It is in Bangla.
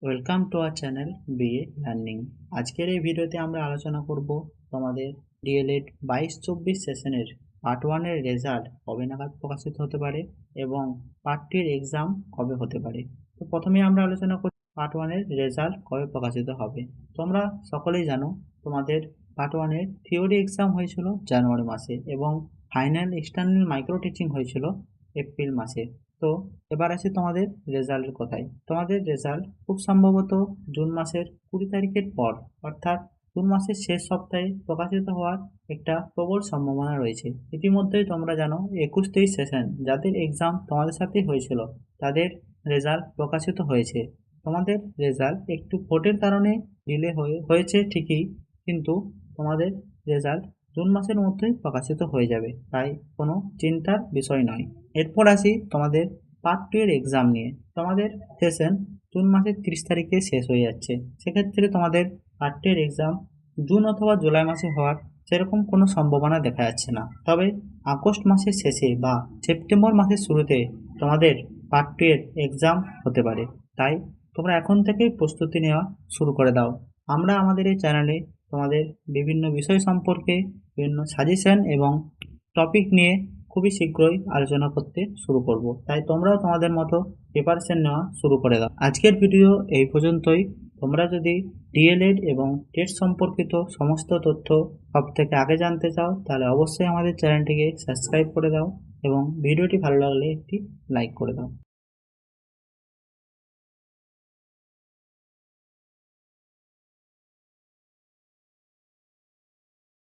Welcome to our channel BA learning. আজকের এই ভিডিওতে আমরা আলোচনা করব তোমাদের ডিএলএড 22-24 সেশনের পার্ট 1 এর রেজাল্ট কবে নাগাদ প্রকাশিত হতে পারে এবং পার্ট 2 এর এক্সাম কবে হতে পারে। তো প্রথমে আমরা আলোচনা করি পার্ট 1 এর রেজাল্ট কবে প্রকাশিত হবে। তোমরা সকলেই জানো তোমাদের পার্ট 1 এর থিওরি এক্সাম হয়েছিল জানুয়ারি মাসে এবং ফাইনাল এক্সটার্নাল মাইক্রো টিচিং হয়েছিল এপ্রিল মাসে। তো এবার আসি তোমাদের রেজাল্টের কথায়। তোমাদের রেজাল্ট খুব সম্ভবত জুন মাসের 20 তারিখের পর, অর্থাৎ জুন মাসের শেষ সপ্তাহে প্রকাশিত হওয়ার একটা প্রবল সম্ভাবনা রয়েছে। ইতিমধ্যেই তোমরা জানো 21-23 সেশন যাদের এক্সাম তোমাদের সাথেই হয়েছিল তাদের রেজাল্ট প্রকাশিত হয়েছে। তোমাদের রেজাল্ট একটু ভোটের কারণে ডিলে হয়েছে ঠিকই, কিন্তু তোমাদের রেজাল্ট জুন মাসের মধ্যেই প্রকাশিত হয়ে যাবে, তাই কোনো চিন্তার বিষয় নয়। এরপর আসি তোমাদের পার্ট 2 এর এক্সাম নিয়ে। তোমাদের সেশন জুন মাসের 30 তারিখে শেষ হয়ে যাচ্ছে, সেক্ষেত্রে তোমাদের পার্ট 2 এর এক্সাম জুন অথবা জুলাই মাসে হওয়ার সেরকম কোনো সম্ভাবনা দেখা যাচ্ছে না। তবে আগস্ট মাসের শেষে বা সেপ্টেম্বর মাসের শুরুতে তোমাদের পার্ট 2 এর এক্সাম হতে পারে, তাই তোমরা এখন থেকেই প্রস্তুতি নেওয়া শুরু করে দাও। আমরা আমাদের এই চ্যানেলে তোমাদের বিভিন্ন বিষয় সম্পর্কে বিভিন্ন সাজেশন এবং টপিক নিয়ে খুবই শীঘ্রই আলোচনা করতে শুরু করব, তাই তোমরাও তোমাদের মতো প্রিপারেশন নেওয়া শুরু করে দাও। আজকের ভিডিও এই পর্যন্তই। তোমরা যদি ডিএলএড এবং টেট সম্পর্কিত সমস্ত তথ্য সব থেকে আগে জানতে চাও তাহলে অবশ্যই আমাদের চ্যানেলটিকে সাবস্ক্রাইব করে দাও এবং ভিডিওটি ভালো লাগলে একটি লাইক করে দাও।